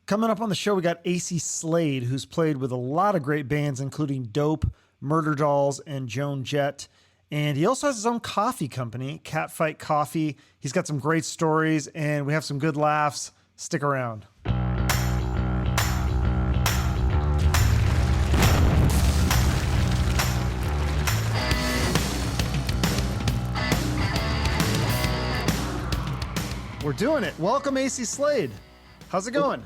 Coming up on the show, we got Acey Slade, who's played with a lot of great bands, including Dope, Murderdolls, and Joan Jett. And he also has his own coffee company, CatFight Coffee. He's got some great stories, and we have some good laughs. Stick around. We're doing it. Welcome, Acey Slade. How's it going?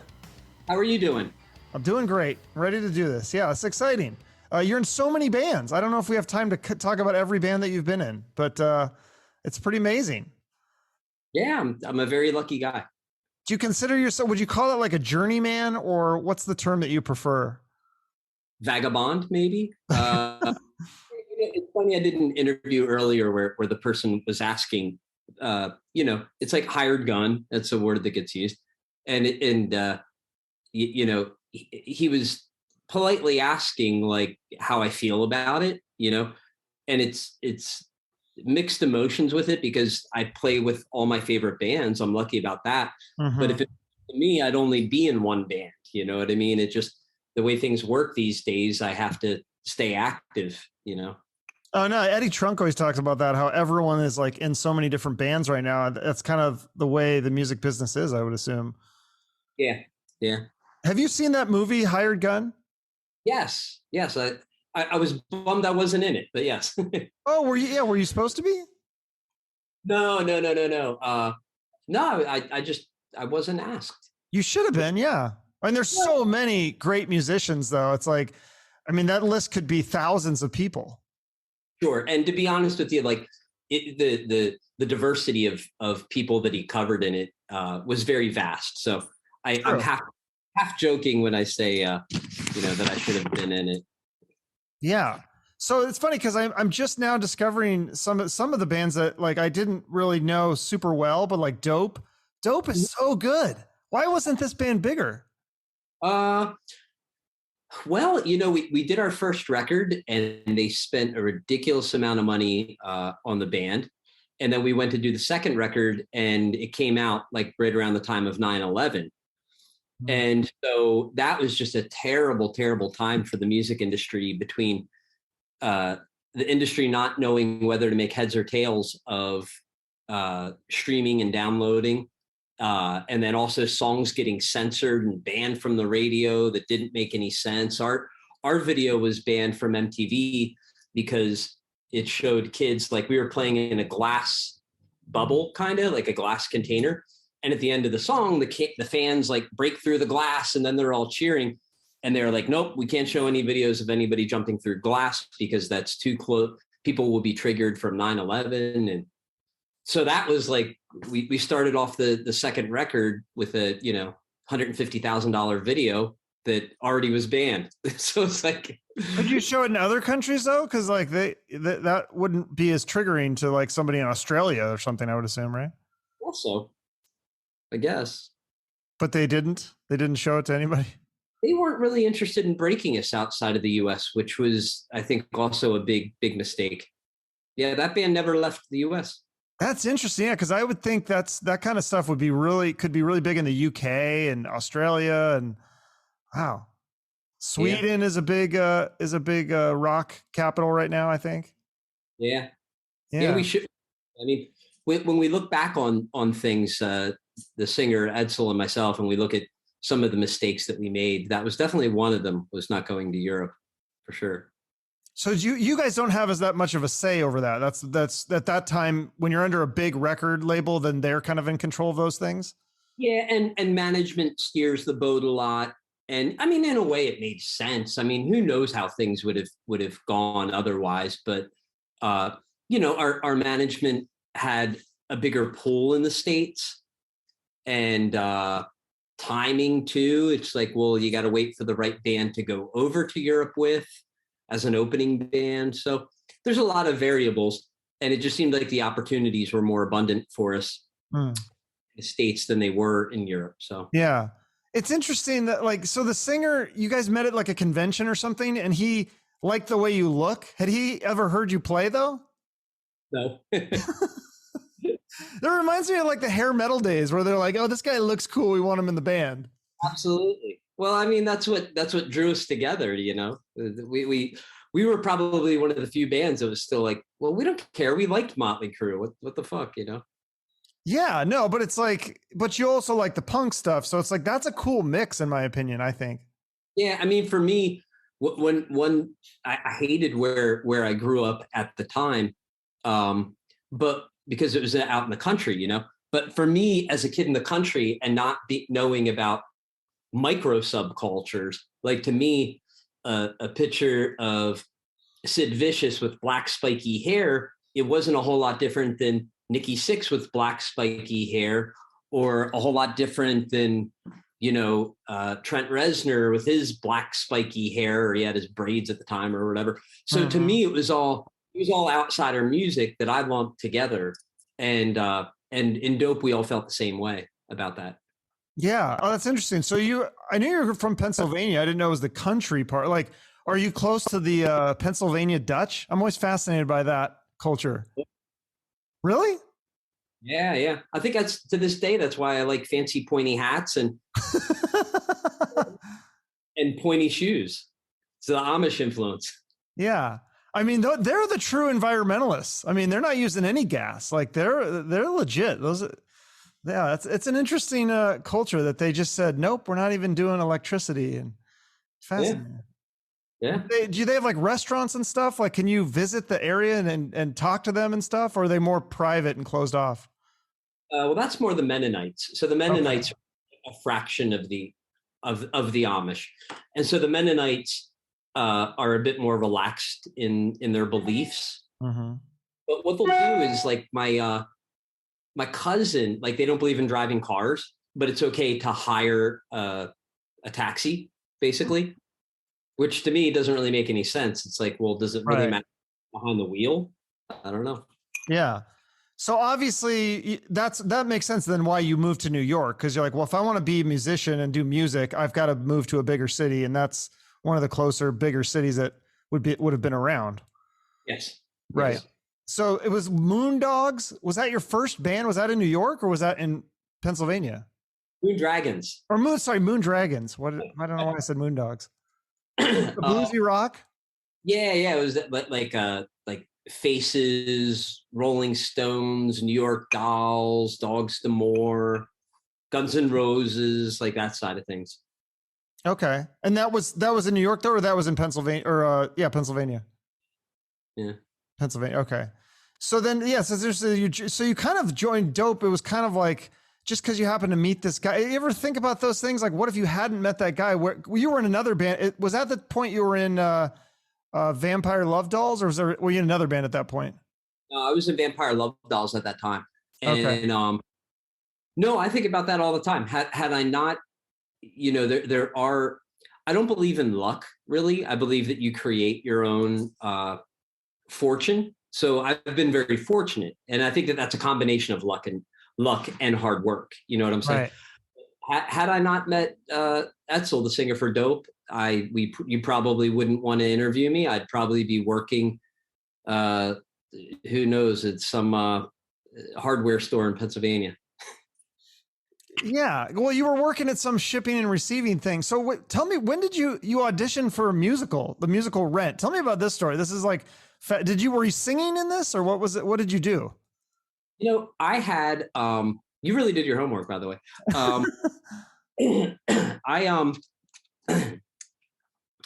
How are you doing? I'm doing great. Ready to do this. Yeah, it's exciting. You're in so many bands. I don't know if we have time to talk about every band that you've been in, but it's pretty amazing. Yeah, I'm a very lucky guy. Do you consider yourself, would you call it like a journeyman, or what's the term that you prefer? Vagabond, maybe. It's funny, I did an interview earlier where the person was asking, it's like hired gun. That's a word that gets used. He was politely asking like how I feel about it, and it's mixed emotions with it because I play with all my favorite bands. I'm lucky about that. Mm-hmm. But if it's me, I'd only be in one band. You know what I mean? It just, the way things work these days, I have to stay active, Oh no, Eddie Trunk always talks about that, how everyone is like in so many different bands right now. That's kind of the way the music business is, I would assume. Yeah. Have you seen that movie, Hired Gun? Yes. I was bummed I wasn't in it, but yes. Oh, were you? Yeah, were you supposed to be? No. I wasn't asked. You should have been, yeah. I mean, there's so many great musicians, though. It's like, I mean, that list could be thousands of people. Sure, and to be honest with you, like the diversity of people that he covered in it was very vast. So I'm half joking when I say that I should have been in it. Yeah. So it's funny because I'm just now discovering some of the bands that like I didn't really know super well, but like Dope is so good. Why wasn't this band bigger? Well, we did our first record and they spent a ridiculous amount of money on the band. And then we went to do the second record and it came out like right around the time of 9/11. Mm-hmm. And so that was just a terrible, terrible time for the music industry, between the industry not knowing whether to make heads or tails of streaming and downloading. And then also songs getting censored and banned from the radio that didn't make any sense. Our video was banned from MTV because it showed kids, like we were playing in a glass bubble, kind of like a glass container. And at the end of the song, the fans like break through the glass and then they're all cheering. And they're like, nope, we can't show any videos of anybody jumping through glass because that's too close. People will be triggered from 9/11. And so that was like, we started off the second record with a, $150,000 video that already was banned. So it's like, could you show it in other countries though? Cause like that wouldn't be as triggering to like somebody in Australia or something, I would assume, right? Also, I guess. But they didn't show it to anybody. They weren't really interested in breaking us outside of the US, which was, I think, also a big, big mistake. Yeah. That band never left the US. That's interesting. Yeah. Cause I would think that kind of stuff could be really big in the UK and Australia, and wow. Sweden is a big rock capital right now, I think. Yeah. We should. I mean, when we look back on things, the singer Edsel and myself, and we look at some of the mistakes that we made, that was definitely one of them, was not going to Europe, for sure. So you guys don't have as that much of a say over that. That's at that time when you're under a big record label, then they're kind of in control of those things. Yeah, and management steers the boat a lot. And I mean, in a way, it made sense. I mean, who knows how things would have gone otherwise? But our management had a bigger pull in the States, and timing too. It's like, well, you got to wait for the right band to go over to Europe with as an opening band. So there's a lot of variables, and it just seemed like the opportunities were more abundant for us in the States than they were in Europe. So yeah. It's interesting that like, so the singer, you guys met at like a convention or something, and he liked the way you look. Had he ever heard you play though? No. That reminds me of like the hair metal days where they're like, oh, this guy looks cool, we want him in the band. Absolutely. Well, I mean, that's what drew us together. We were probably one of the few bands that was still like, well, we don't care. We liked Motley Crue. What the fuck? Yeah, no, but it's like, but you also like the punk stuff. So it's like, that's a cool mix, in my opinion, I think. Yeah, I mean, for me, when I hated where I grew up at the time, but because it was out in the country. But for me, as a kid in the country and not knowing about micro subcultures, like to me, a picture of Sid Vicious with black spiky hair, it wasn't a whole lot different than Nikki Sixx with black spiky hair, or a whole lot different than Trent Reznor with his black spiky hair, or he had his braids at the time or whatever. So to me, it was all outsider music that I lumped together, and in Dope, we all felt the same way about that. Yeah. Oh, that's interesting. So I knew you were from Pennsylvania. I didn't know it was the country part. Like, are you close to the Pennsylvania Dutch? I'm always fascinated by that culture. Really? Yeah, yeah. I think that's to this day. That's why I like fancy pointy hats and pointy shoes. It's the Amish influence. Yeah. I mean, they're the true environmentalists. I mean, they're not using any gas. Like they're legit. Yeah, it's an interesting culture that they just said, nope, we're not even doing electricity. And fascinating. Yeah. Do they have like restaurants and stuff? Like, can you visit the area and talk to them and stuff? Or are they more private and closed off? Well, that's more the Mennonites. So the Mennonites are a fraction of the Amish, and so the Mennonites are a bit more relaxed in their beliefs. Mm-hmm. But what they'll do is like my cousin, like they don't believe in driving cars, but it's okay to hire a taxi, basically, which to me doesn't really make any sense. It's like, well, does it really matter behind the wheel? I don't know. Yeah. So obviously that makes sense then why you moved to New York. Cause you're like, well, if I want to be a musician and do music, I've got to move to a bigger city. And that's one of the closer, bigger cities that would have been around. Yes. Right. Yes. So it was Moondogs. Was that your first band? Was that in New York or was that in Pennsylvania? Moon Dragons. Or Moon Dragons. I don't know why I said Moondogs. Bluesy rock. Yeah. It was like Faces, Rolling Stones, New York Dolls, Dogs D'Amour, Guns N' Roses, like that side of things. Okay. And that was in New York though, or that was in Pennsylvania Pennsylvania. Yeah. Pennsylvania. Okay. So then, so you kind of joined Dope. It was kind of like, just because you happened to meet this guy. You ever think about those things? Like, what if you hadn't met that guy? You were in another band. Was that the point you were in Vampire Love Dolls, or were you in another band at that point? I was in Vampire Love Dolls at that time. And okay. No, I think about that all the time. Had I not, there are, I don't believe in luck, really. I believe that you create your own fortune. So I've been very fortunate. And I think that that's a combination of luck and hard work. You know what I'm saying? Right. Had I not met Etzel, the singer for Dope, you probably wouldn't want to interview me. I'd probably be working, who knows, at some hardware store in Pennsylvania. Yeah. Well, you were working at some shipping and receiving thing. So tell me, when did you audition for the musical Rent? Tell me about this story. This is like, were you singing in this, or what was it? What did you do? I had, you really did your homework, by the way. I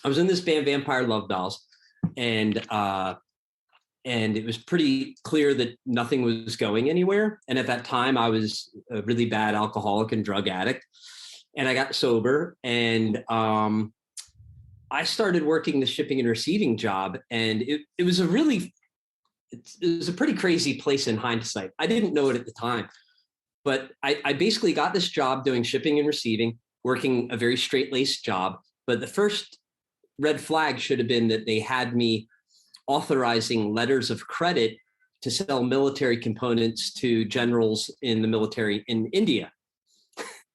was in this band, Vampire Love Dolls, and it was pretty clear that nothing was going anywhere. And at that time, I was a really bad alcoholic and drug addict, and I got sober, and I started working the shipping and receiving job, and it was a pretty crazy place in hindsight. I didn't know it at the time, but I basically got this job doing shipping and receiving, working a very straight-laced job. But the first red flag should have been that they had me authorizing letters of credit to sell military components to generals in the military in India.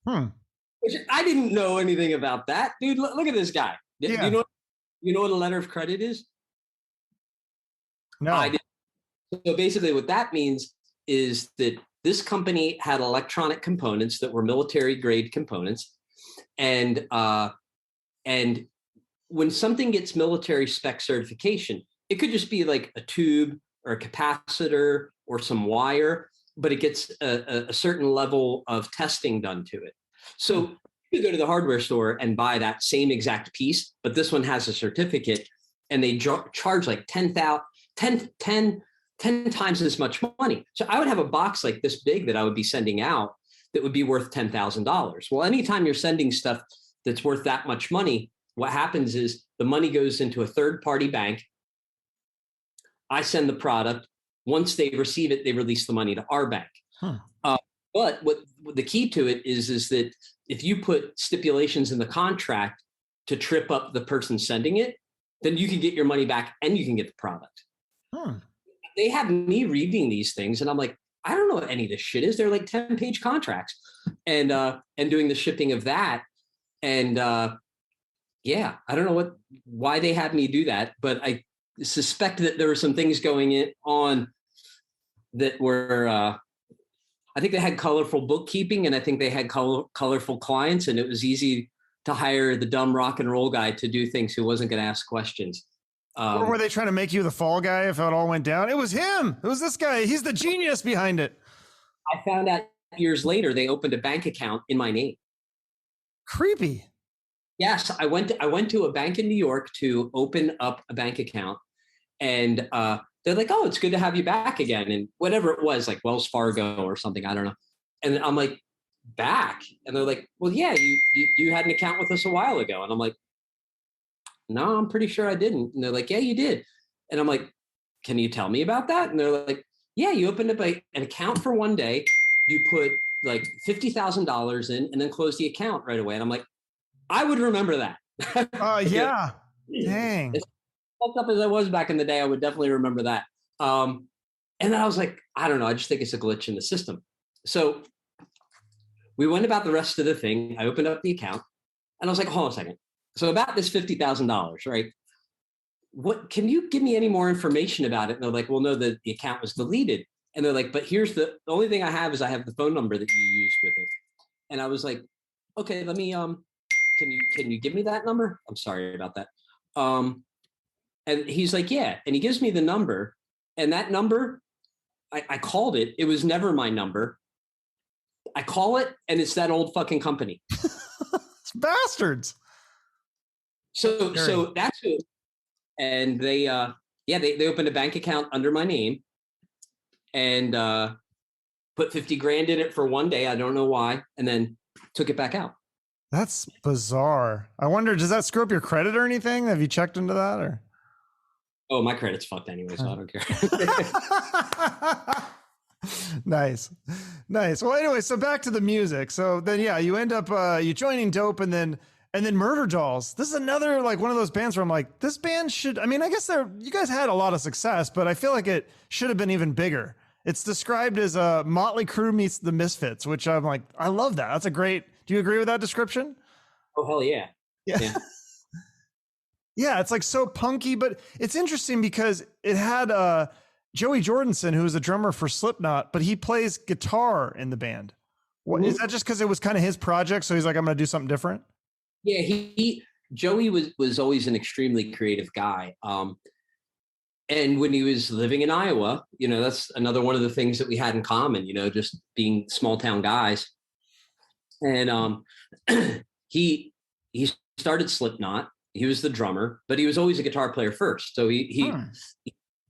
Which I didn't know anything about that. Dude, look at this guy. Yeah. Do you know what a letter of credit is? No. I didn't. So basically what that means is that this company had electronic components that were military grade components, And and when something gets military spec certification, it could just be like a tube or a capacitor or some wire, but it gets a certain level of testing done to it. So you go to the hardware store and buy that same exact piece, but this one has a certificate, and they charge like 10 times as much money. So I would have a box like this big that I would be sending out that would be worth $10,000. Well, anytime you're sending stuff that's worth that much money, what happens is the money goes into a third-party bank. I send the product. Once they receive it, they release the money to our bank. But what the key to it is that if you put stipulations in the contract to trip up the person sending it, then you can get your money back and you can get the product. They have me reading these things, and I'm like, I don't know what any of this shit is. They're like 10-page contracts, and doing the shipping of that. And yeah, I don't know why they had me do that, but I suspect that there were some things going on that were, I think they had colorful bookkeeping, and I think they had colorful clients, and it was easy to hire the dumb rock and roll guy to do things who wasn't going to ask questions. Or were they trying to make you the fall guy if it all went down? It was him. It was this guy. He's the genius behind it. I found out years later they opened a bank account in my name. Creepy. Yes, I went to a bank in New York to open up a bank account, and they're like, "Oh, it's good to have you back again," and whatever it was, like Wells Fargo or something, I don't know. And I'm like, "Back?" And they're like, "Well, yeah, you had an account with us a while ago," and I'm like, "No, I'm pretty sure I didn't." And they're like, "Yeah, you did." And I'm like, "Can you tell me about that?" And they're like, "Yeah, you opened up an account for one day. You put like $50,000 in and then closed the account right away." And I'm like, I would remember that. Yeah. Dang. As fucked up as I was back in the day, I would definitely remember that. And then I was like, I don't know. I just think it's a glitch in the system. So we went about the rest of the thing. I opened up the account, and I was like, hold on a second. So about this $50,000, right? What can you give me any more information about it? And they're like, well, no, the account was deleted. And they're like, but here's the only thing I have is I have the phone number that you used with it. And I was like, okay, let me can you give me that number? I'm sorry about that. And he's like, yeah. And he gives me the number, and that number, I called it. It was never my number. I call it, and it's that old fucking company. It's bastards. So that's it. And they opened a bank account under my name, and put 50 grand in it for one day. I don't know why. And then took it back out. That's bizarre. I wonder, does that screw up your credit or anything? Have you checked into that? Or oh, my credit's fucked anyway, so I don't care. Nice. Well, anyway, so back to the music. So then, yeah, you end up you joining Dope, and then Murderdolls. This is another like one of those bands where I'm like, this band should. I mean, I guess you guys had a lot of success, but I feel like it should have been even bigger. It's described as a Motley Crue meets the Misfits, which I'm like, I love that. That's a great. Do you agree with that description? Oh, hell yeah. Yeah. Yeah, it's like so punky, but it's interesting because it had Joey Jordison, who was a drummer for Slipknot, but he plays guitar in the band. What, is that just because it was kind of his project? So he's like, I'm going to do something different. Yeah, Joey was always an extremely creative guy. And when he was living in Iowa, that's another one of the things that we had in common, just being small town guys. And he started Slipknot. He was the drummer, but he was always a guitar player first. So he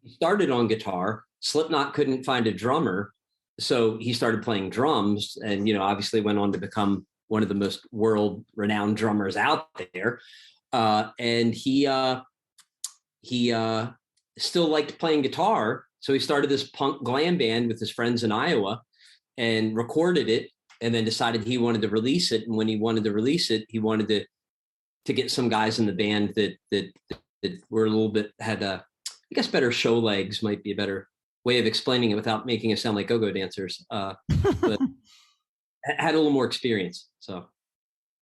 started on guitar. Slipknot couldn't find a drummer, so he started playing drums, and obviously went on to become one of the most world-renowned drummers out there. And he still liked playing guitar, so he started this punk glam band with his friends in Iowa, and recorded it, and then decided he wanted to release it. And when he wanted to release it, he wanted to get some guys in the band that were a little bit had I guess better show legs might be a better way of explaining it without making it sound like go-go dancers. But had a little more experience. So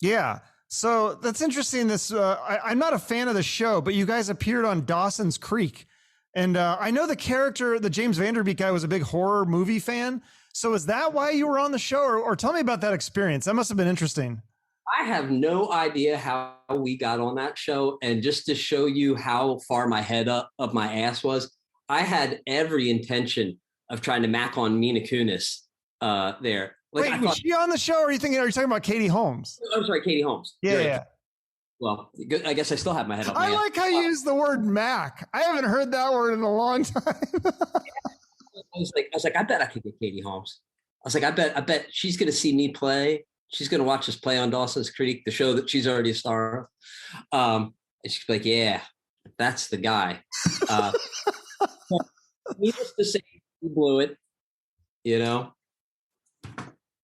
yeah. So that's interesting. I'm not a fan of the show, but you guys appeared on Dawson's Creek. And I know the character, the James Vanderbeek guy, was a big horror movie fan. So is that why you were on the show? Or tell me about that experience. That must have been interesting. I have no idea how we got on that show. And just to show you how far my head up of my ass was, I had every intention of trying to mac on Mina Kunis there. Like, Wait, I was thought, she on the show? Or are you talking about Katie Holmes? I'm sorry, Katie Holmes. Yeah, You're right. yeah. Well, I guess I still have my head up. I like how you use the word Mac. I haven't heard that word in a long time. I was like, I bet I could get Katie Holmes. I was like, I bet she's going to see me play. She's going to watch us play on Dawson's Creek, the show that she's already a star of. And she's like, yeah, that's the guy. Needless to say, she blew it. You know,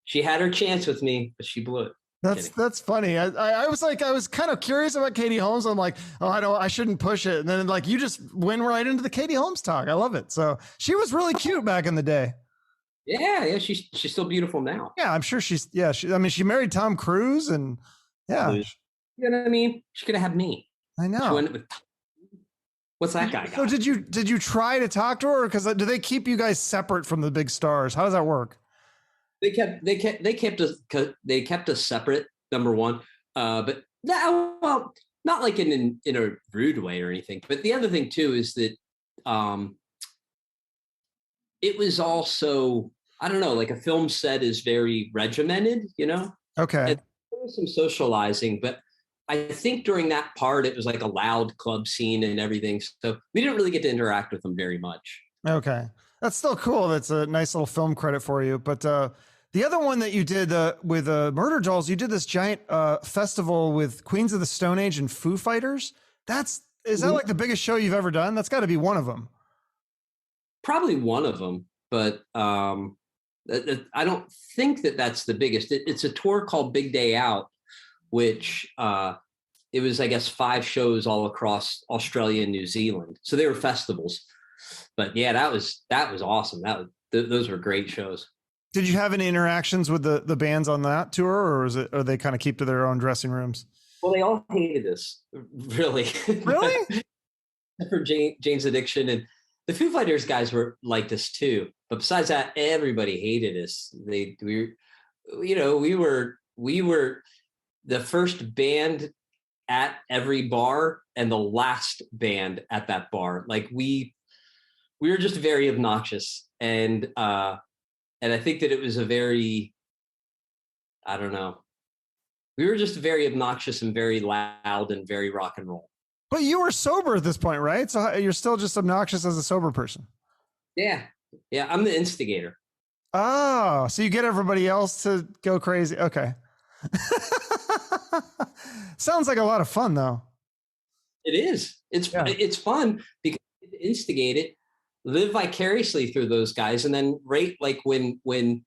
she had her chance with me, but she blew it. That's funny. I was kind of curious about Katie Holmes. I'm like, oh, I shouldn't push it. And then like you just went right into the Katie Holmes talk. I love it. So she was really cute back in the day. Yeah, she's still beautiful now. Yeah, I'm sure she married Tom Cruise and yeah. You know what I mean? She could have had me. I know. What's that guy got? So did you try to talk to her? Because do they keep you guys separate from the big stars? How does that work? They kept us separate. Number one, but well, not like in a rude way or anything. But the other thing too is that it was also, I don't know, like a film set is very regimented, you know. Okay. And there was some socializing, but I think during that part it was like a loud club scene and everything, so we didn't really get to interact with them very much. Okay, that's still cool. That's a nice little film credit for you. But the other one that you did with Murderdolls, you did this giant festival with Queens of the Stone Age and Foo Fighters. Is that like the biggest show you've ever done? That's got to be one of them. Probably one of them, but I don't think that's the biggest. It's a tour called Big Day Out, which it was, I guess, 5 shows all across Australia and New Zealand. So they were festivals. But yeah, that was awesome. Those were great shows. Did you have any interactions with the bands on that tour, or are they kind of keep to their own dressing rooms? Well, they all hated us, really. Really? Except for Jane's Addiction, and the Foo Fighters guys liked us too. But besides that, everybody hated us. We were the first band at every bar and the last band at that bar. Like we were just very obnoxious, and I think that it was a very, I don't know, we were just very obnoxious and very loud and very rock and roll. But you were sober at this point, right? So you're still just obnoxious as a sober person. Yeah. Yeah. I'm the instigator. Oh, so you get everybody else to go crazy. Okay. Sounds like a lot of fun though. It is. It's fun because you instigate it, live vicariously through those guys, and then like when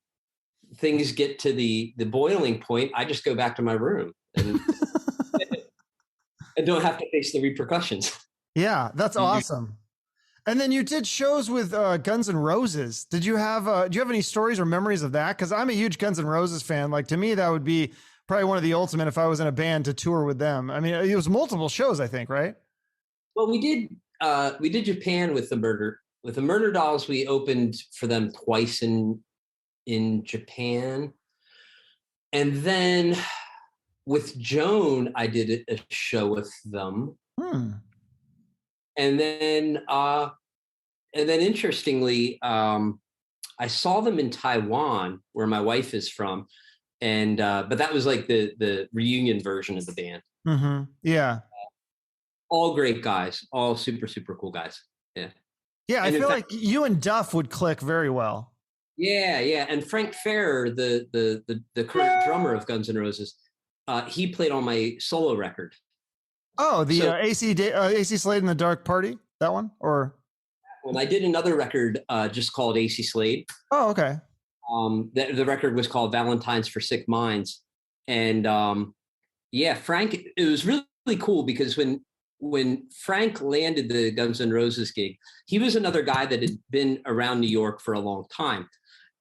things get to the boiling point, I just go back to my room and and don't have to face the repercussions. Yeah, that's awesome. And then you did shows with Guns N' Roses. Do you have any stories or memories of that? Because I'm a huge Guns N' Roses fan. Like, to me, that would be probably one of the ultimate if I was in a band to tour with them. I mean, it was multiple shows, I think, right? Well, we did Japan with the Murderdolls. We opened for them twice in Japan, and then with Joan, I did a show with them. And then interestingly, I saw them in Taiwan, where my wife is from, and but that was like the reunion version of the band. Mm-hmm. Yeah, all great guys, all super cool guys. Yeah, yeah. I feel like you and Duff would click very well. Yeah, yeah. And Frank Ferrer, the current drummer of Guns N' Roses, he played on my solo record. Oh, the Acey Slade and the Dark Party, that one? Or well, I did another record just called Acey Slade. Oh, okay. The record was called Valentine's for Sick Minds. And yeah, Frank, it was really cool because when Frank landed the Guns N' Roses gig, he was another guy that had been around New York for a long time.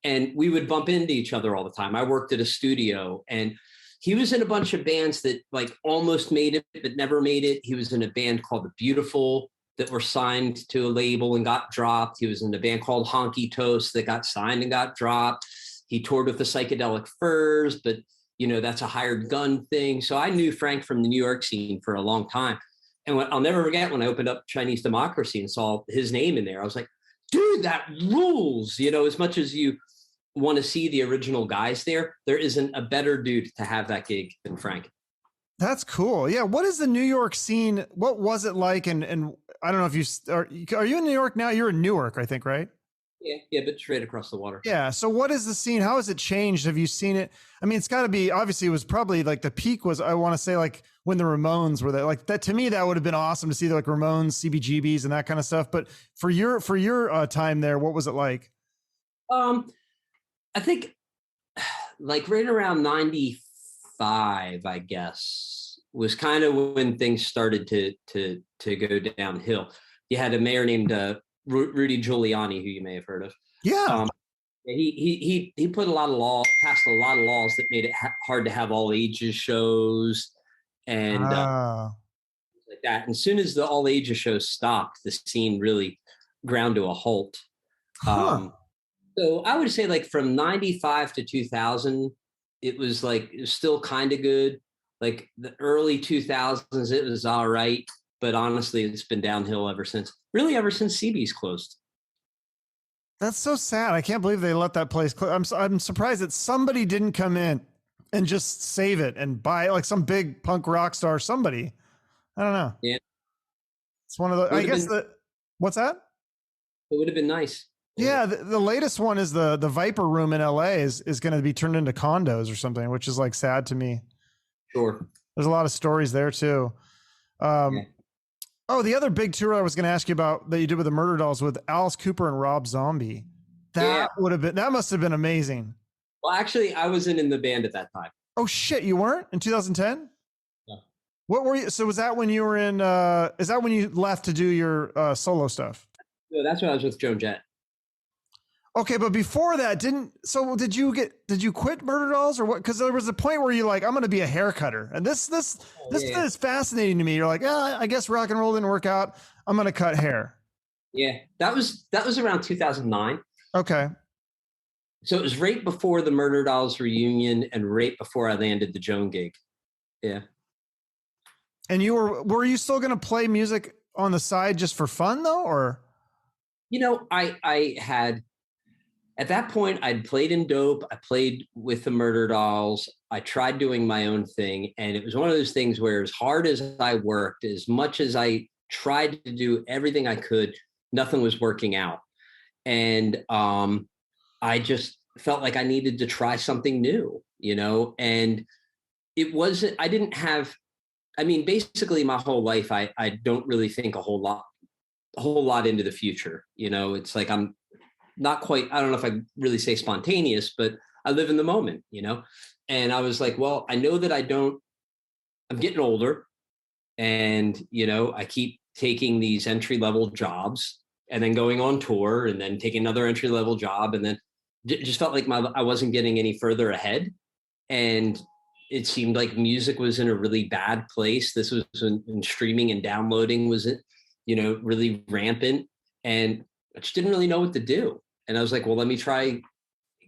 And we would bump into each other all the time. I worked at a studio, and he was in a bunch of bands that like almost made it, but never made it. He was in a band called The Beautiful that were signed to a label and got dropped. He was in a band called Honky Toast that got signed and got dropped. He toured with the Psychedelic Furs, but that's a hired gun thing. So I knew Frank from the New York scene for a long time. And I'll never forget when I opened up Chinese Democracy and saw his name in there, I was like, dude, that rules. As much as you want to see the original guys there isn't a better dude to have that gig than Frank. That's cool. Yeah. What is the New York scene? What was it like? And I don't know if are you in New York now? You're in Newark, I think, right? Yeah, but straight across the water. Yeah. So what is the scene? How has it changed? Have you seen it? I mean, it's got to be, obviously it was probably like the peak was, I want to say, like when the Ramones were there, like that. To me, that would have been awesome to see like Ramones, CBGBs and that kind of stuff. But for your time there, what was it like? I think like right around 95, I guess, was kind of when things started to go downhill. You had a mayor named Rudy Giuliani, who you may have heard of. Yeah. He put passed a lot of laws that made it hard to have all ages shows and like that. And as soon as the all ages shows stopped, the scene really ground to a halt. So I would say like from 95 to 2000, it was still kind of good. Like the early 2000s, it was all right. But honestly, it's been downhill ever since. Really, ever since CB's closed. That's so sad. I can't believe they let that place close. I'm surprised that somebody didn't come in and just save it and buy like some big punk rock star, somebody. I don't know. Yeah. It's one of the, I guess what's that? It would have been nice. Yeah. The latest one is the Viper Room in LA is going to be turned into condos or something, which is like sad to me. Sure. There's a lot of stories there too. Yeah. Oh, the other big tour I was going to ask you about that you did with the Murderdolls with Alice Cooper and Rob Zombie. That must have been amazing. Well, actually, I wasn't in the band at that time. Oh shit, you weren't in 2010? No. What were you? So was that when you were in? Is that when you left to do your solo stuff? No, that's when I was with Joan Jett. Okay, but before that, did you quit Murderdolls or what? Because there was a point where you're like, I'm going to be a hair cutter, and this is fascinating to me. You're like, I guess rock and roll didn't work out. I'm going to cut hair. Yeah, that was around 2009. Okay. So it was right before the Murderdolls reunion and right before I landed the Joan gig. Yeah. And were you still going to play music on the side just for fun though, or? I had. At that point, I'd played in Dope. I played with the Murderdolls. I tried doing my own thing. And it was one of those things where as hard as I worked, as much as I tried to do everything I could, nothing was working out. And I just felt like I needed to try something new, and it wasn't, I didn't have, basically my whole life, I don't really think a whole lot into the future. It's like I'm not quite, I don't know if I really say spontaneous, but I live in the moment, and I was like, well, I know that I'm getting older and, I keep taking these entry-level jobs and then going on tour and then taking another entry-level job. And then just felt like I wasn't getting any further ahead. And it seemed like music was in a really bad place. This was when streaming and downloading was, really rampant. And I just didn't really know what to do. And I was like, well, let me try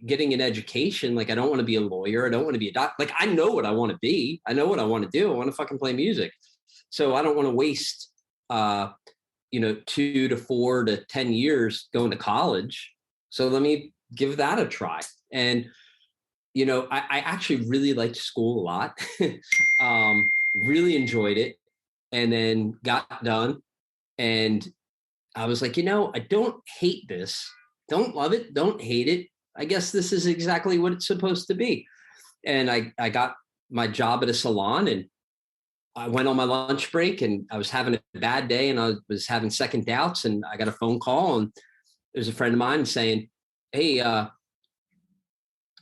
getting an education. Like, I don't want to be a lawyer. I don't want to be a doctor. Like, I know what I want to be. I know what I want to do. I want to fucking play music. So I don't want to waste, 2 to 4 to 10 years going to college. So let me give that a try. And, I actually really liked school a lot. Really enjoyed it. And then got done. And I was like, I don't hate this. Don't love it. Don't hate it. I guess this is exactly what it's supposed to be. And I got my job at a salon and I went on my lunch break and I was having a bad day and I was having second doubts and I got a phone call and there's a friend of mine saying, hey,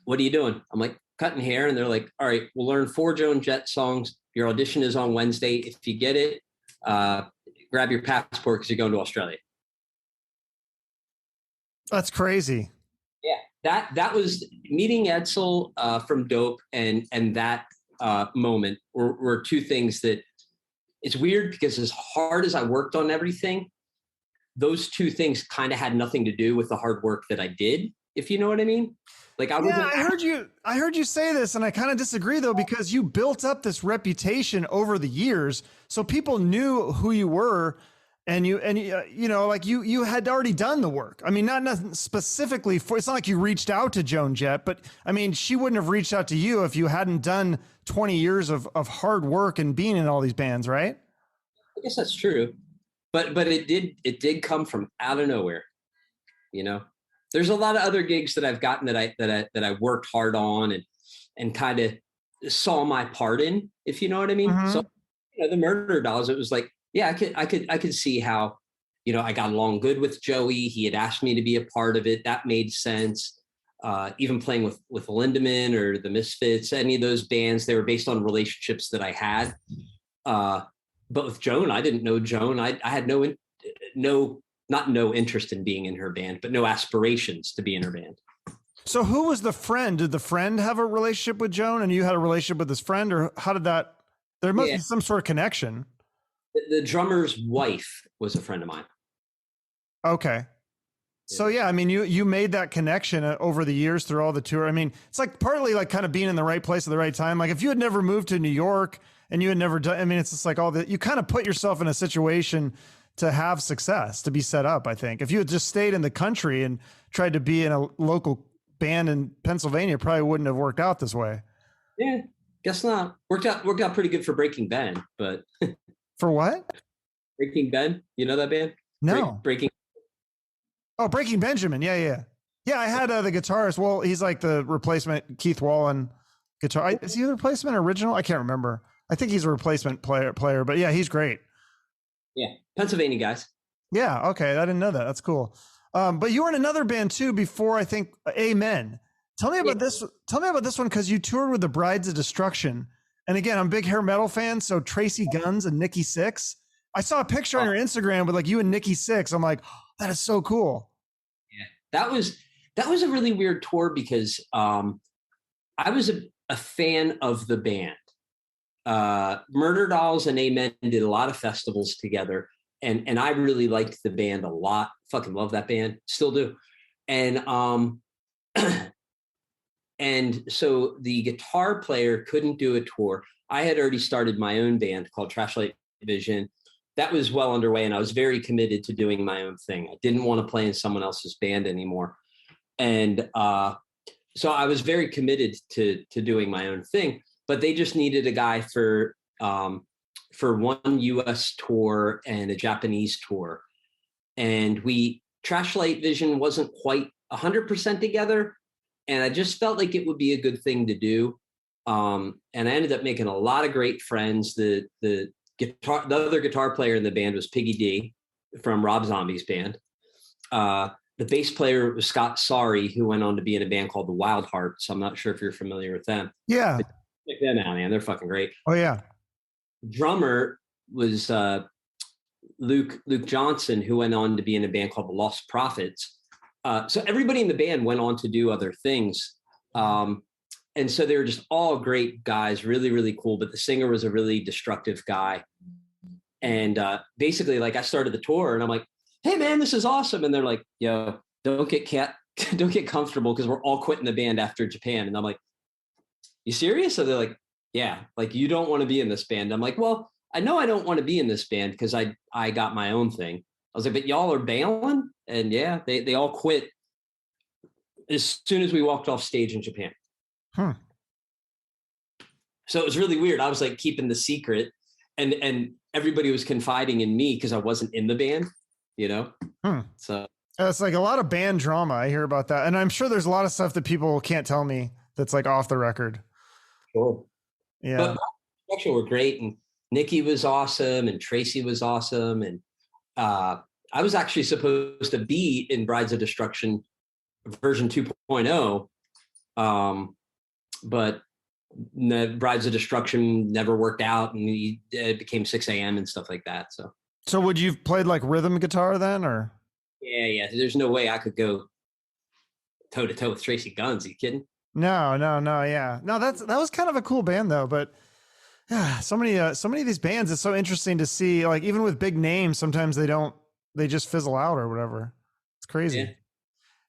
what are you doing? I'm like, cutting hair. And they're like, all right, we'll learn 4 Joan Jett songs. Your audition is on Wednesday. If you get it, grab your passport because you're going to Australia. That's crazy. Yeah, that was meeting Edsel from Dope and that moment were 2 things that it's weird because as hard as I worked on everything, those 2 things kind of had nothing to do with the hard work that I did. if you know what I mean. Like I Yeah, wasn't. I heard you say this, and I kind of disagree though, because you built up this reputation over the years, so people knew who you were, and you know, like you had already done the work. I mean, not nothing specifically for. It's not like you reached out to Joan Jett, but I mean, she wouldn't have reached out to you if you hadn't done 20 years of hard work and being in all these bands, right? I guess that's true, but it did come from out of nowhere. You know, there's a lot of other gigs that I've gotten that I worked hard on and kind of saw my part in, if you know what I mean. Mm-hmm. So, you know, the Murderdolls, it was like, yeah, I could see how, you know, I got along good with Joey. He had asked me to be a part of it. That made sense. Even playing with Lindemann or the Misfits, any of those bands, they were based on relationships that I had. But with Joan, I didn't know Joan. I had not no interest in being in her band, but no aspirations to be in her band. So who was the friend? Did the friend have a relationship with Joan and you had a relationship with his friend, or how did that, there must be some sort of connection. The drummer's wife was a friend of mine. Okay. So yeah, I mean, you made that connection over the years through all the tour. I mean, it's like partly like kind of being in the right place at the right time. Like if you had never moved to New York and you had never done, I mean, it's just like all that, you kind of put yourself in a situation to have success, to be set up. I think if you had just stayed in the country and tried to be in a local band in Pennsylvania, it probably wouldn't have worked out this way. Yeah, guess not. Worked out pretty good for Breaking Ben, but For what? Breaking Ben, you know that band? No. Breaking. Oh, Breaking Benjamin. Yeah. I had the guitarist. Well, he's like the replacement Keith Wallen guitar. Is he the replacement original? I can't remember. I think he's a replacement player, but yeah, he's great. Yeah, Pennsylvania guys. Yeah, okay, I didn't know that. That's cool. But you were in another band too before, I think, Amen. Tell me about this. Tell me about this one, because you toured with the Brides of Destruction. And again, I'm a big hair metal fan, so Tracy Guns and Nikki Sixx. I saw a picture on your Instagram with like you and Nikki Sixx. I'm like, oh, that is so cool. Yeah, that was a really weird tour because I was a fan of the band. Murderdolls and Amen did a lot of festivals together, and I really liked the band a lot. Fucking love that band, still do. And and so the guitar player couldn't do a tour. I had already started my own band called Trashlight Vision. That was well underway, and I was very committed to doing my own thing. I didn't want to play in someone else's band anymore. And so I was very committed to doing my own thing, but they just needed a guy for one US tour and a Japanese tour. And Trashlight Vision wasn't quite 100% together. And I just felt like it would be a good thing to do. And I ended up making a lot of great friends. The other guitar player in the band was Piggy D from Rob Zombie's band. The bass player was Scott Sorry, who went on to be in a band called the Wild Hearts. I'm not sure if you're familiar with them. Yeah. But check them out, man. They're fucking great. Oh yeah. Drummer was Luke Johnson, who went on to be in a band called the Lost Prophets. So everybody in the band went on to do other things. And so they were just all great guys, really, really cool. But the singer was a really destructive guy. And basically, like, I started the tour and I'm like, hey, man, this is awesome. And they're like, yo, don't get comfortable because we're all quitting the band after Japan. And I'm like, you serious? So they're like, yeah, like, you don't want to be in this band. I'm like, well, I know I don't want to be in this band because I got my own thing. I was like, but y'all are bailing? And yeah, they all quit as soon as we walked off stage in Japan. So it was really weird. I was like keeping the secret and everybody was confiding in me because I wasn't in the band, you know? So it's like a lot of band drama. I hear about that. And I'm sure there's a lot of stuff that people can't tell me that's like off the record. Cool. Yeah. But actually were great. And Nikki was awesome. And Tracy was awesome. And I was actually supposed to be in Brides of Destruction version 2.0. But the Brides of Destruction never worked out, and it became 6 a.m. and stuff like that. So would you have played like rhythm guitar then, or? Yeah. There's no way I could go toe to toe with Tracy Guns. Are you kidding? No. Yeah. No, that was kind of a cool band though. But yeah, so many of these bands, it's so interesting to see, like, even with big names, sometimes they just fizzle out or whatever. It's crazy. Yeah.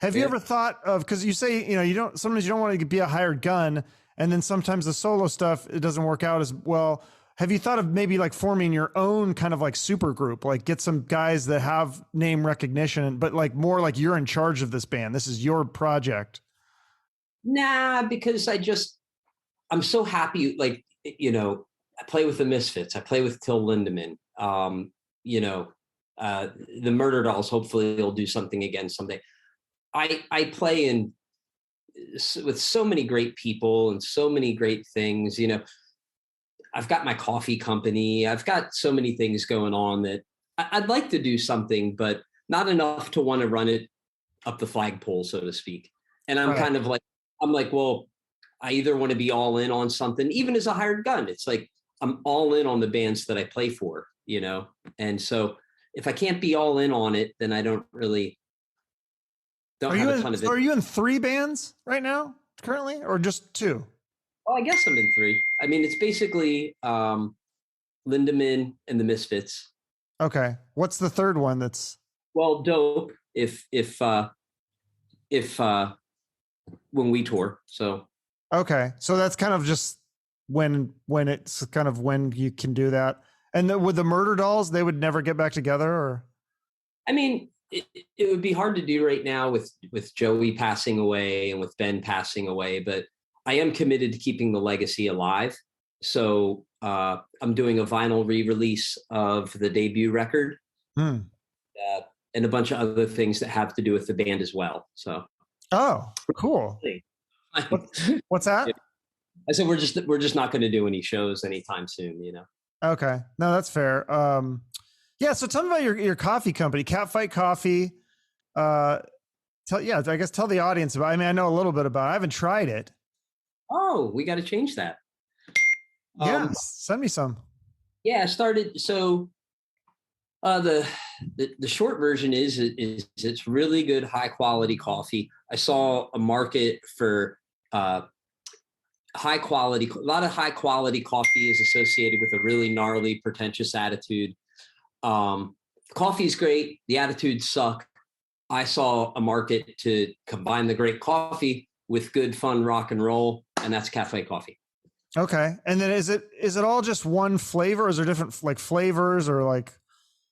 Have you ever thought of, because you say, sometimes you don't want to be a hired gun, and then sometimes the solo stuff, it doesn't work out as well. Have you thought of maybe like forming your own kind of like super group, like get some guys that have name recognition, but like more like you're in charge of this band. This is your project. Nah, because I'm so happy. Like, I play with the Misfits. I play with Till Lindemann. The Murderdolls, hopefully they'll do something again someday. I play with so many great people and so many great things. I've got my coffee company. I've got so many things going on that I'd like to do something, but not enough to want to run it up the flagpole, so to speak. And I'm kind of like, well, I either want to be all in on something, even as a hired gun. It's like, I'm all in on the bands that I play for, And so if I can't be all in on it, then I don't have a ton of it. Are you in 3 bands right now currently, or just 2? Well, I guess I'm in 3. I mean, it's basically Lindemann and the Misfits. Okay. What's the third one that's? Well, Dope, if when we tour. So. Okay. So that's kind of just when it's kind of when you can do that. And with the Murderdolls, they would never get back together, or? I mean, it would be hard to do right now with Joey passing away and with Ben passing away, but I am committed to keeping the legacy alive. So I'm doing a vinyl re-release of the debut record and a bunch of other things that have to do with the band as well. So. Oh, cool. What's that? I said we're just not going to do any shows anytime soon. Okay, no, that's fair. Yeah. So tell me about your coffee company, CatFight Coffee. I guess tell the audience about. I mean, I know a little bit about it. I haven't tried it. Oh, we got to change that. Yeah, send me some. Yeah, I started. So the short version is it's really good, high quality coffee. I saw a market for high quality. A lot of high quality coffee is associated with a really gnarly, pretentious attitude. Coffee is great. The attitudes suck. I saw a market to combine the great coffee with good, fun rock and roll, and that's CatFight Coffee. Okay, and then is it all just one flavor? Is there different like flavors or like?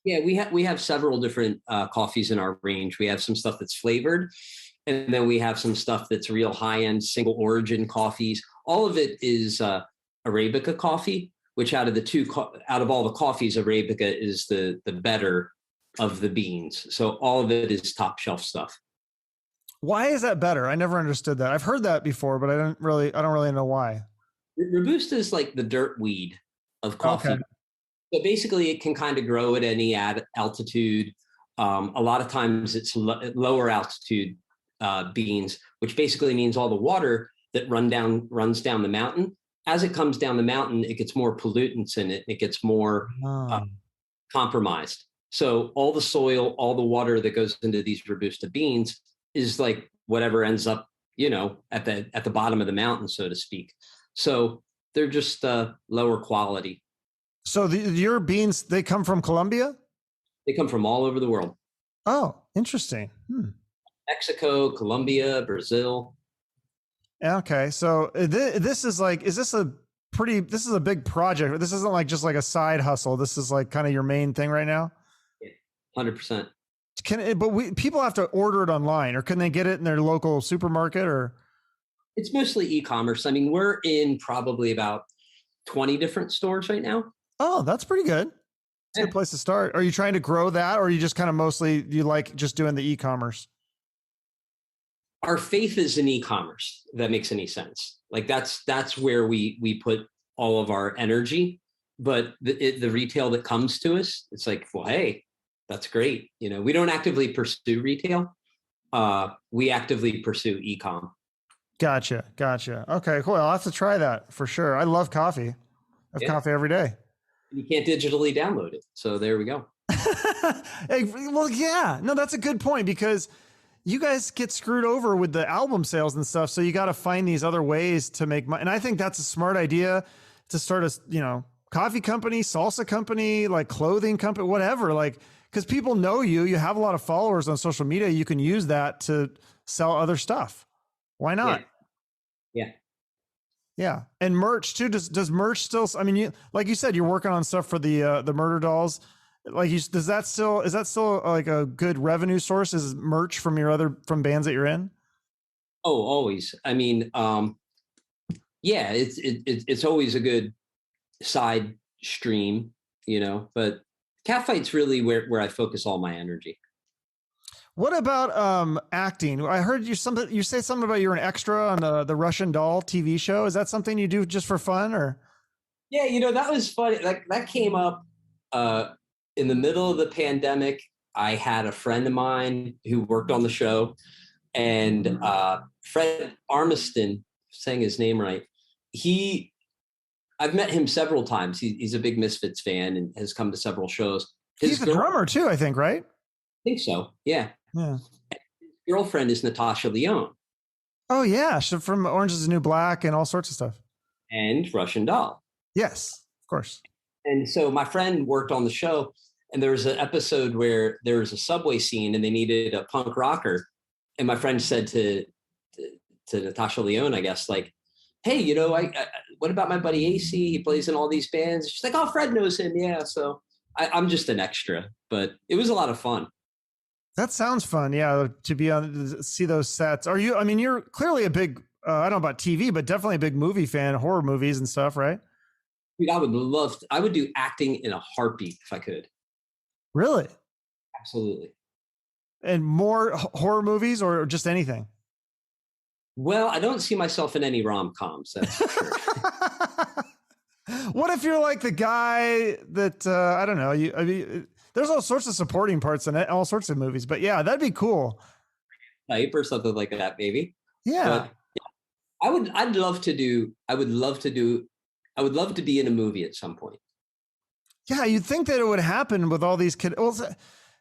Yeah, we have several different coffees in our range. We have some stuff that's flavored, and then we have some stuff that's real high end single origin coffees. All of it is Arabica coffee, which out of all the coffees, Arabica is the better of the beans. So all of it is top shelf stuff. Why is that better? I never understood that. I've heard that before, but I don't really know why. Robusta is like the dirt weed of coffee. Okay. So basically it can kind of grow at any altitude. A lot of times it's lower altitude beans, which basically means all the water that runs down the mountain. As it comes down the mountain, it gets more pollutants in it. It gets more compromised. So all the soil, all the water that goes into these Robusta beans is like whatever ends up, at the bottom of the mountain, so to speak. So they're just lower quality. So your beans, they come from Colombia? They come from all over the world. Oh, interesting. Mexico, Colombia, Brazil. Okay. So this is like, this is a big project. This isn't like just like a side hustle. This is like kind of your main thing right now. 100%. People have to order it online, or can they get it in their local supermarket, or? It's mostly e-commerce. I mean, we're in probably about 20 different stores right now. Oh, that's pretty good. It's a good place to start. Are you trying to grow that, or are you just kind of mostly, you like just doing the e-commerce? Our faith is in e-commerce. If that makes any sense. Like that's where we put all of our energy, but the retail that comes to us, it's like, well, hey, that's great. We don't actively pursue retail. We actively pursue e-com. Gotcha. Okay, cool. I'll have to try that for sure. I love coffee. I have coffee every day. You can't digitally download it. So there we go. Hey, well, yeah, no, that's a good point, because you guys get screwed over with the album sales and stuff. So you got to find these other ways to make money. And I think that's a smart idea to start a, coffee company, salsa company, like clothing company, whatever, like, because people know you have a lot of followers on social media. You can use that to sell other stuff. Why not? Yeah. Yeah. And merch too. Does merch still, I mean, like you said, you're working on stuff for the Murderdolls. Like is that still like a good revenue source? Is merch from from bands that you're in? Oh, always. I mean, yeah, it's always a good side stream, but CatFight's really where I focus all my energy. What about acting? I heard you say something about you're an extra on the Russian Doll TV show. Is that something you do just for fun, or? Yeah, that was funny. That came up in the middle of the pandemic. I had a friend of mine who worked on the show, and Fred Armiston, saying his name right, I've met him several times. He's a big Misfits fan and has come to several shows. He's a drummer too, I think, right? I think so. Yeah. Yeah. His girlfriend is Natasha Lyonne. Oh yeah, she's from Orange Is the New Black and all sorts of stuff. And Russian Doll. Yes, of course. And so my friend worked on the show, and there was an episode where there was a subway scene and they needed a punk rocker. And my friend said to Natasha Lyonne, I guess, like, hey, what about my buddy Acey? He plays in all these bands. She's like, oh, Fred knows him. Yeah. So I'm just an extra, but it was a lot of fun. that sounds fun. Yeah. To see those sets. You're clearly a big, I don't know about TV, but definitely a big movie fan, horror movies and stuff, right? Dude, I would do acting in a heartbeat if I could. Really? Absolutely. And more horror movies or just anything? Well, I don't see myself in any rom-coms, that's for sure. What if you're like the guy that, I don't know, there's all sorts of supporting parts in it, all sorts of movies, but yeah, that'd be cool. Type or something like that, maybe. Yeah. But I would love to be in a movie at some point. Yeah, you'd think that it would happen with all these kids. Well,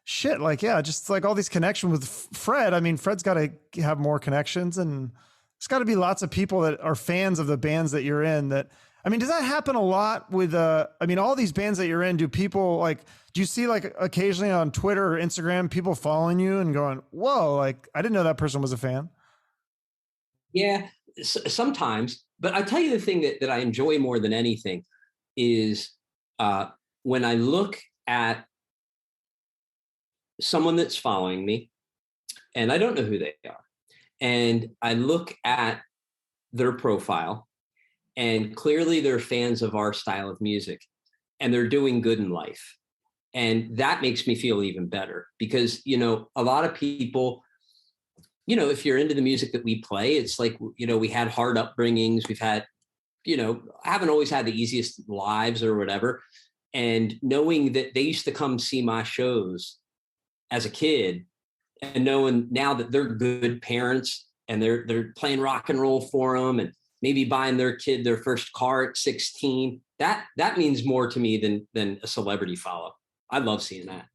shit, like, yeah, just like all these connections with Fred. I mean, Fred's got to have more connections, and there's got to be lots of people that are fans of the bands that you're in. Does that happen a lot with, all these bands that you're in? Do people do you see like occasionally on Twitter or Instagram, people following you and going, whoa, like, I didn't know that person was a fan? Yeah, sometimes. But I tell you the thing that I enjoy more than anything is when I look at someone that's following me and I don't know who they are, and I look at their profile and clearly they're fans of our style of music and they're doing good in life. And that makes me feel even better because, a lot of people, if you're into the music that we play, it's like, we had hard upbringings. We've had, I haven't always had the easiest lives or whatever. And knowing that they used to come see my shows as a kid and knowing now that they're good parents and they're playing rock and roll for them and maybe buying their kid their first car at 16, that means more to me than a celebrity follow. I love seeing that.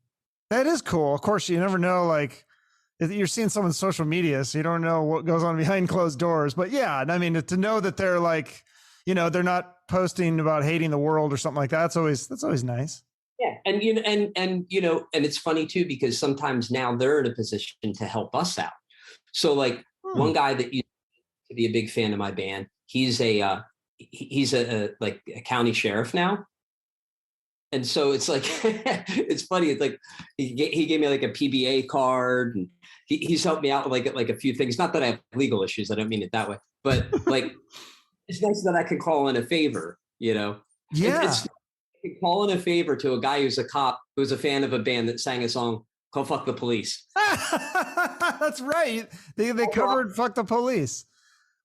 That is cool. Of course, you never know, like, you're seeing someone's social media, so you don't know what goes on behind closed doors. But yeah, to know that they're like, they're not posting about hating the world or something like that. That's always nice. Yeah. And, and it's funny too, because sometimes now they're in a position to help us out. So like one guy that used to be a big fan of my band, he's a county sheriff now. And so it's like, it's funny. It's like, he gave me like a PBA card and he's helped me out with like a few things. Not that I have legal issues. I don't mean it that way, but like, it's nice that I can call in a favor, Yeah. It's call in a favor to a guy who's a cop, who's a fan of a band that sang a song called Fuck the Police. That's right. They covered Fuck the Police.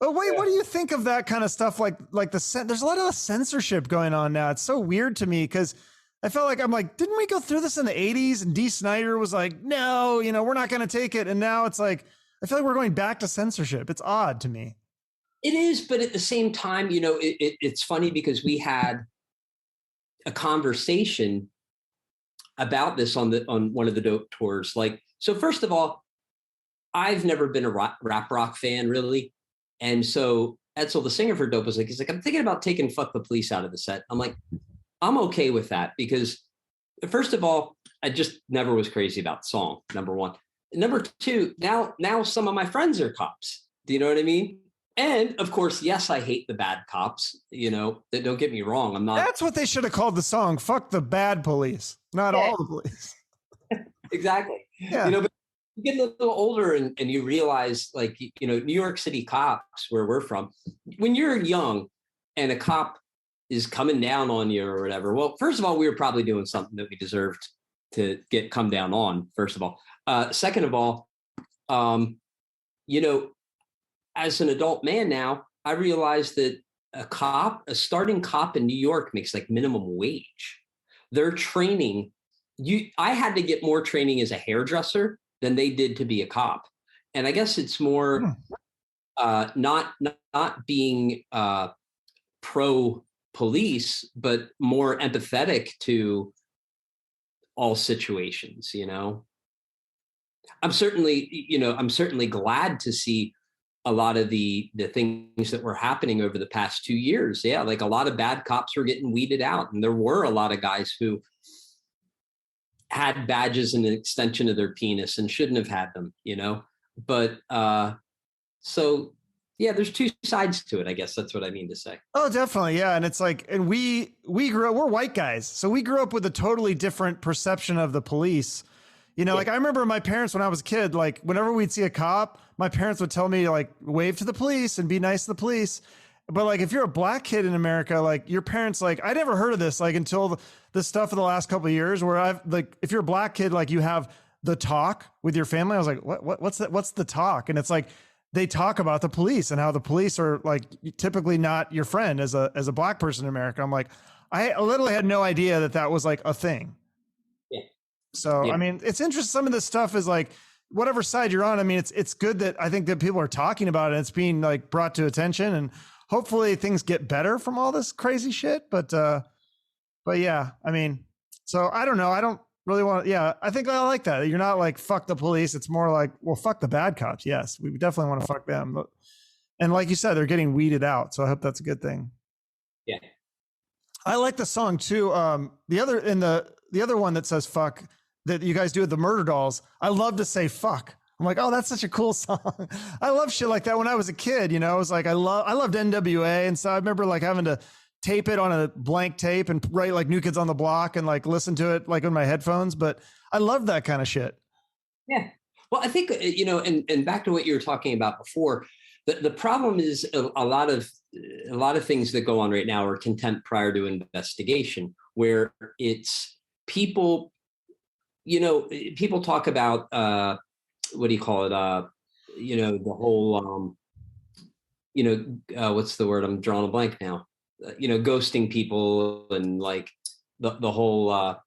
But wait, yeah. What do you think of that kind of stuff? Like there's a lot of censorship going on now. It's so weird to me because I felt like, I'm like, didn't we go through this in the 80s? And Dee Snider was like, no, we're not going to take it. And now it's like, I feel like we're going back to censorship. It's odd to me. It is, but at the same time, it's funny because we had a conversation about this on one of the Dope tours. Like, so first of all, I've never been a rap rock fan really. And so Edsel, the singer for Dope, he's like, I'm thinking about taking Fuck the Police out of the set. I'm like, I'm okay with that because first of all, I just never was crazy about the song, number one. number two, now some of my friends are cops. Do you know what I mean? And of course, yes, I hate the bad cops. Don't get me wrong. I'm not. That's what they should have called the song. Fuck the bad police, not all the police. Exactly. Yeah. But you get a little older and you realize, like, New York City cops, where we're from, when you're young and a cop is coming down on you or whatever. Well, first of all, we were probably doing something that we deserved to get come down on, first of all. Second of all, as an adult man now, I realize that a starting cop in New York makes like minimum wage. Their training, I had to get more training as a hairdresser than they did to be a cop. And I guess it's more not being pro police, but more empathetic to all situations. I'm certainly glad to see a lot of the things that were happening over the past 2 years. Yeah, like a lot of bad cops were getting weeded out, and there were a lot of guys who had badges and an extension of their penis and shouldn't have had them, But so yeah, there's two sides to it. I guess that's what I mean to say. Oh, definitely. Yeah. And it's like, and we're white guys. So we grew up with a totally different perception of the police. Like I remember my parents when I was a kid, like whenever we'd see a cop, my parents would tell me like wave to the police and be nice to the police. But like if you're a black kid in America, like your parents, like I never heard of this like until the stuff of the last couple of years where I've like, if you're a black kid, like you have the talk with your family. I was like, what's that? What's the talk? And it's like, they talk about the police and how the police are like typically not your friend as a black person in America. I'm like, I literally had no idea that was like a thing. Yeah. So, yeah. I mean, it's interesting. Some of this stuff is like, whatever side you're on. I mean, it's good that I think that people are talking about it. And it's being like brought to attention, and hopefully things get better from all this crazy shit. But yeah, I mean, so I don't know. I don't really want to, yeah, I think I like that. You're not like, fuck the police. It's more like, well, fuck the bad cops. Yes, we definitely want to fuck them. And like you said, they're getting weeded out. So I hope that's a good thing. Yeah. I like the song too. The other one that says fuck that you guys do with the Murderdolls. I love to say fuck. I'm like, oh, that's such a cool song. I love shit like that when I was a kid, it was like, I loved NWA. And so I remember like having to tape it on a blank tape and write like New Kids on the Block and like listen to it like on my headphones. But I love that kind of shit. Yeah. Well, I think, and back to what you were talking about before, the problem is a lot of things that go on right now are contempt prior to investigation, where it's people, people talk about, what do you call it? The whole, what's the word? I'm drawing a blank now. Ghosting people and like the whole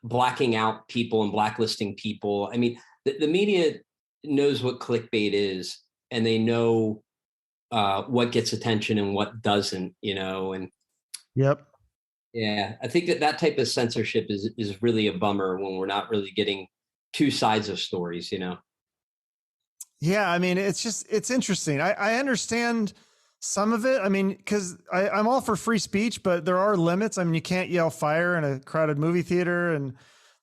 blacking out people and blacklisting people. I mean, the media knows what clickbait is, and they know what gets attention and what doesn't, and yep. Yeah, I think that type of censorship is really a bummer when we're not really getting two sides of stories, Yeah, I mean, it's interesting. I understand some of it. I mean, because I'm all for free speech, but there are limits. I mean, you can't yell fire in a crowded movie theater, and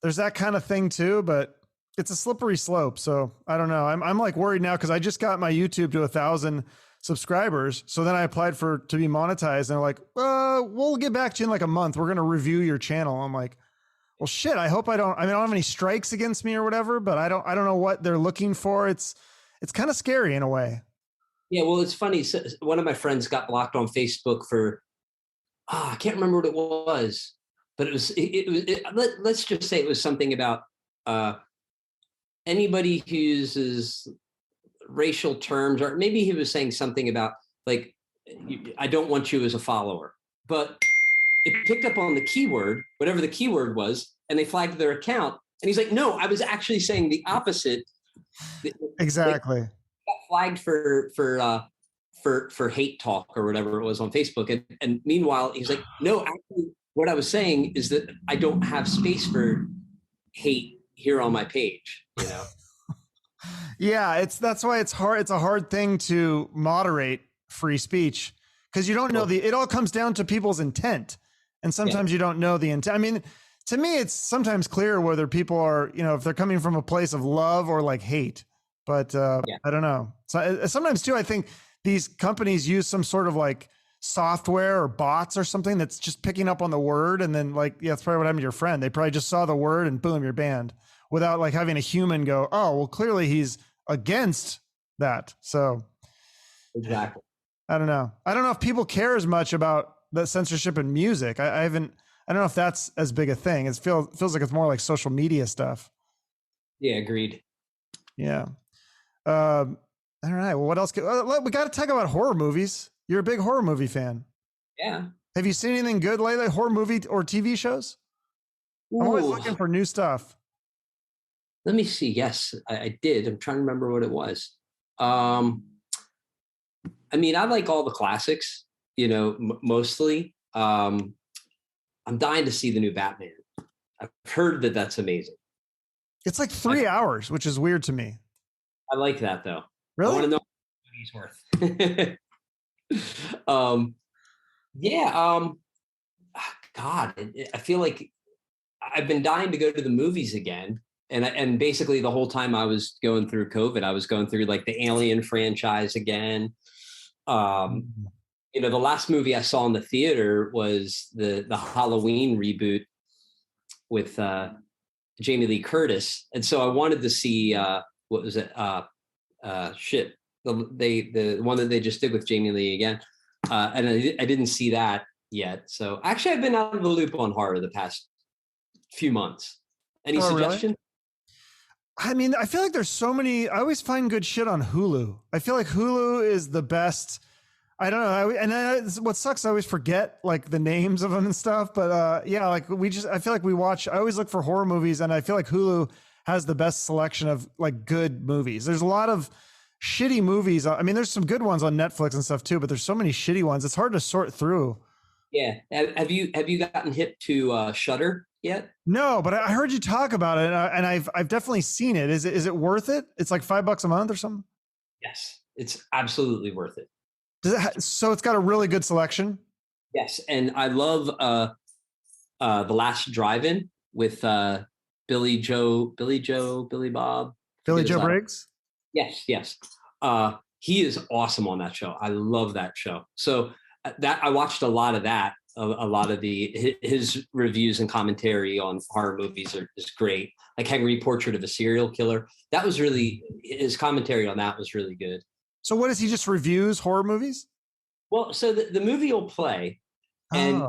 there's that kind of thing too, but it's a slippery slope. So I don't know. I'm like worried now because I just got my YouTube to 1,000 subscribers. So then I applied to be monetized, and they're like, we'll get back to you in like a month. We're going to review your channel. I'm like, well, shit, I hope I don't have any strikes against me or whatever, but I don't know what they're looking for. It's kind of scary in a way. Yeah, well, it's funny. So one of my friends got blocked on Facebook for, I can't remember what it was, but it was, let's just say it was something about anybody who uses racial terms, or maybe he was saying something about like, I don't want you as a follower, but it picked up on the keyword, whatever the keyword was, and they flagged their account. And he's like, no, I was actually saying the opposite. Exactly. Got flagged for hate talk or whatever it was on Facebook. And meanwhile, he's like, no, actually what I was saying is that I don't have space for hate here on my page, Yeah, that's why it's hard. It's a hard thing to moderate free speech because you don't know it all comes down to people's intent. And sometimes you don't know the intent. I mean, to me, it's sometimes clear whether people are, if they're coming from a place of love or like hate. But Yeah. I don't know. So sometimes too, I think these companies use some sort of like software or bots or something that's just picking up on the word. And then like, yeah, that's probably what happened to your friend. They probably just saw the word and boom, you're banned without like having a human go, oh, well, clearly he's against that. So Exactly. I don't know. I don't know if people care as much about the censorship in music. I don't know if that's as big a thing. It feels like it's more like social media stuff. Yeah, agreed. Yeah. All right. Well, what else? We got to talk about horror movies. You're a big horror movie fan. Yeah. Have you seen anything good lately? Horror movie or TV shows? I'm always looking for new stuff. Let me see. Yes, I did. I'm trying to remember what it was. I mean, I like all the classics, mostly. I'm dying to see the new Batman. I've heard that that's amazing. It's like 3 hours, which is weird to me. I like that though. Really? I want to know what he's worth. Yeah. God, I feel like I've been dying to go to the movies again. And basically the whole time I was going through COVID, I was going through like the Alien franchise again. The last movie I saw in the theater was the Halloween reboot with Jamie Lee Curtis. And so I wanted to see what was it? The one that they just did with Jamie Lee again. And I didn't see that yet. So actually I've been out of the loop on horror the past few months. Any suggestions? Really? I mean, I feel like there's so many. I always find good shit on Hulu. I feel like Hulu is the best. I don't know. What sucks, I always forget like the names of them and stuff. But yeah, like I feel like I always look for horror movies, and I feel like Hulu has the best selection of like good movies. There's a lot of shitty movies. I mean, there's some good ones on Netflix and stuff too, but there's so many shitty ones. It's hard to sort through. Yeah. Have you gotten hip to Shudder yet? No, but I heard you talk about it, and I've definitely seen it. Is it worth it? It's like $5 a month or something. Yes, it's absolutely worth it. So it's got a really good selection. Yes, and I love The Last Drive-In with Billy Joe Briggs. Yes. He is awesome on that show. I love that show. So that I watched a lot of that. A lot of his reviews and commentary on horror movies is great. Like Henry Portrait of a Serial Killer. That was really, his commentary on that was really good. So what is he, just reviews horror movies? Well, so the movie will play and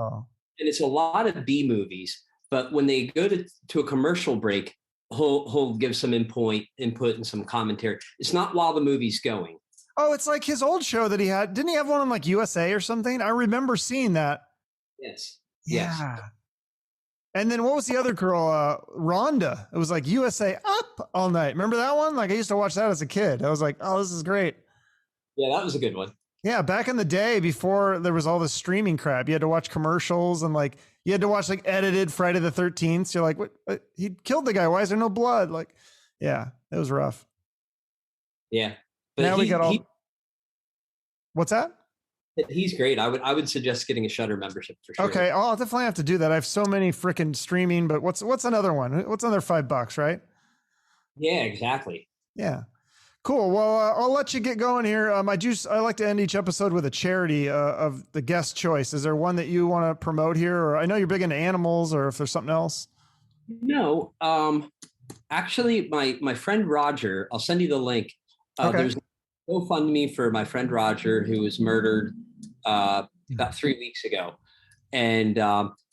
it's a lot of B movies, but when they go to a commercial break, he'll give some input and some commentary. It's not while the movie's going. Oh, it's like his old show that he had. Didn't he have one on like USA or something? I remember seeing that. Yes. Yeah. Yes. And then what was the other girl? Rhonda. It was like USA Up All Night. Remember that one? Like I used to watch that as a kid. I was like, oh, this is great. Yeah, that was a good one. Yeah, back in the day before there was all this streaming crap, you had to watch commercials and like you had to watch like edited Friday the 13th. So you're like, what? He killed the guy. Why is there no blood? Like, yeah, it was rough. Yeah. But now we got all. What's that? He's great. I would suggest getting a Shudder membership for sure. Okay, I'll definitely have to do that. I have so many freaking streaming, but what's another one? What's another $5, right? Yeah, exactly. Yeah, cool. Well, I'll let you get going here. I like to end each episode with a charity of the guest choice. Is there one that you want to promote here? Or I know you're big into animals, or if there's something else. No, actually, my friend Roger. I'll send you the link. Okay. There's GoFundMe for my friend Roger, who was murdered about 3 weeks ago, and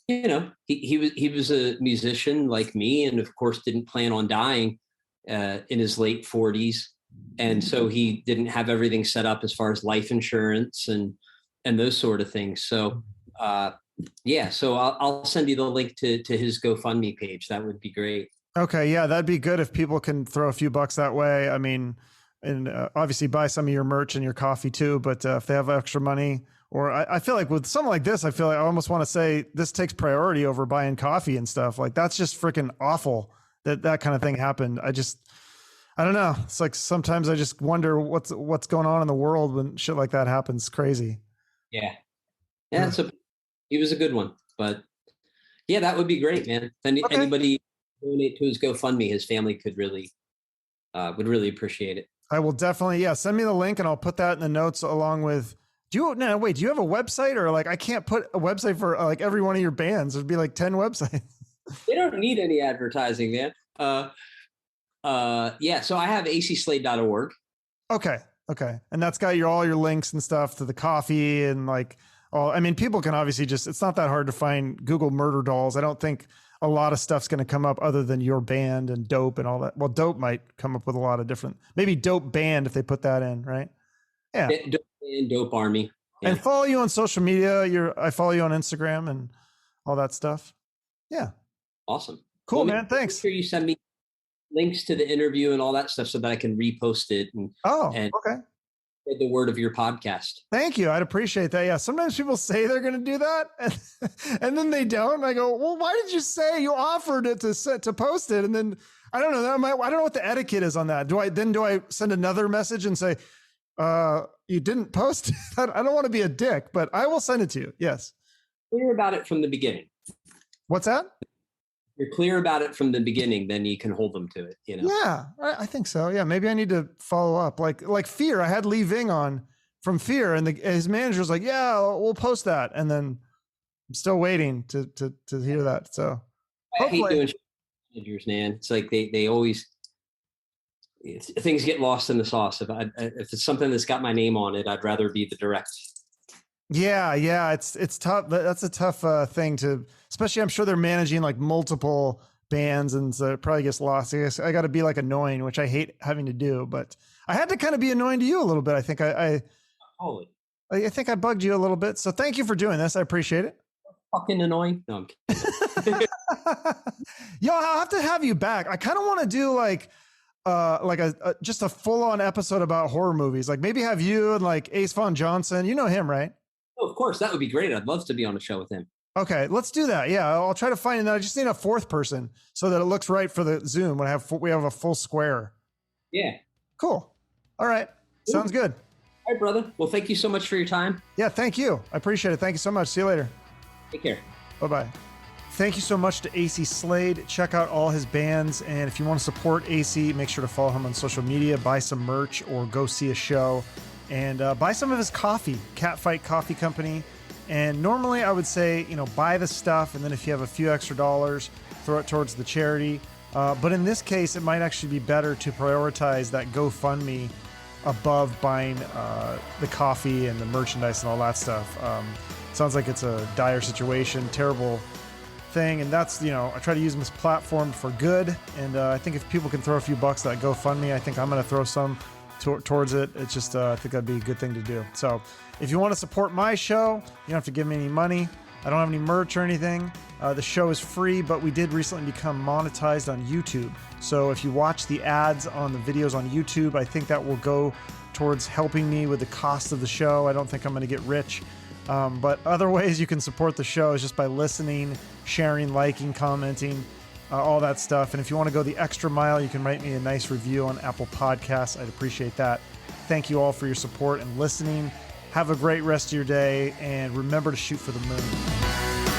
he was a musician like me, and of course didn't plan on dying in his late 40s, and so he didn't have everything set up as far as life insurance and those sort of things. So so I'll send you the link to his GoFundMe page. That would be great. Okay, yeah, that'd be good if people can throw a few bucks that way. I mean. And obviously buy some of your merch and your coffee too. But if they have extra money, or I feel like with something like this, I feel like I almost want to say this takes priority over buying coffee and stuff. Like that's just freaking awful that kind of thing happened. I don't know. It's like sometimes I just wonder what's going on in the world when shit like that happens. Crazy. Yeah. He was a good one, but Yeah, that would be great, man. If Okay. anybody donate to his GoFundMe, his family could really would really appreciate it. I will definitely, yeah, send me the link and I'll put that in the notes along with, do you have a website, or like, I can't put a website for like every one of your bands. It'd be like 10 websites. They don't need any advertising, man. Yeah, so I have aceyslade.org. Okay. And that's got all your links and stuff to the coffee and like all, I mean, people can obviously it's not that hard to find. Google Murderdolls. I don't think a lot of stuff's going to come up other than your band and Dope and all that. Well, Dope might come up with a lot of different, maybe Dope Band if they put that in, right? Yeah. Dope and Dope Army. Yeah. And follow you on social media. I follow you on Instagram and all that stuff. Yeah. Awesome. Cool, man. Thanks. Make sure you send me links to the interview and all that stuff so that I can repost it and okay. Spread the word of your podcast. Thank you. I'd appreciate that. Yeah. Sometimes people say they're going to do that and then they don't. And I go, well, why did you say you offered it to post it? And then I don't know. I don't know what the etiquette is on that. Do I send another message and say, you didn't post it? I don't want to be a dick, but I will send it to you. Yes. Clear about it from the beginning. What's that? You're clear about it from the beginning, then you can hold them to it. Yeah, I think so. Yeah, maybe I need to follow up. Like Fear, I had Lee Ving on from Fear, and his manager's like, "Yeah, we'll post that," and then I'm still waiting to hear that. So I hate doing managers, man. It's like they always things get lost in the sauce. If it's something that's got my name on it, I'd rather be the direct. Yeah, it's tough. That's a tough thing to, especially I'm sure they're managing like multiple bands, and so it probably gets lost. I guess I got to be like annoying, which I hate having to do, but I had to kind of be annoying to you a little bit. I think I think I bugged you a little bit. So thank you for doing this. I appreciate it. Fucking annoying. No, I'm kidding. Yo, I'll have to have you back. I kind of want to do like just a full on episode about horror movies. Like maybe have you and like Ace Von Johnson. You know him, right? Oh, of course, that would be great. I'd love to be on a show with him. Okay, let's do that. Yeah, I'll try to find it. I just need a fourth person so that it looks right for the Zoom when we have a full square. Yeah. Cool. All right. Cool. Sounds good. All right, brother. Well, thank you so much for your time. Yeah, thank you. I appreciate it. Thank you so much. See you later. Take care. Bye-bye. Thank you so much to Acey Slade. Check out all his bands. And if you want to support Acey, make sure to follow him on social media, buy some merch, or go see a show. And buy some of his coffee, CatFight Coffee Company. And normally I would say, buy the stuff, and then if you have a few extra dollars, throw it towards the charity. But in this case, it might actually be better to prioritize that GoFundMe above buying the coffee and the merchandise and all that stuff. Sounds like it's a dire situation, terrible thing. And that's, I try to use this platform for good. And I think if people can throw a few bucks to that GoFundMe, I think I'm going to throw some towards it. It's just, I think that'd be a good thing to do. So if you want to support my show, you don't have to give me any money. I don't have any merch or anything. The show is free, but we did recently become monetized on YouTube. So if you watch the ads on the videos on YouTube, I think that will go towards helping me with the cost of the show. I don't think I'm going to get rich. But other ways you can support the show is just by listening, sharing, liking, commenting, all that stuff. And if you want to go the extra mile, you can write me a nice review on Apple Podcasts. I'd appreciate that. Thank you all for your support and listening. Have a great rest of your day, and remember to shoot for the moon.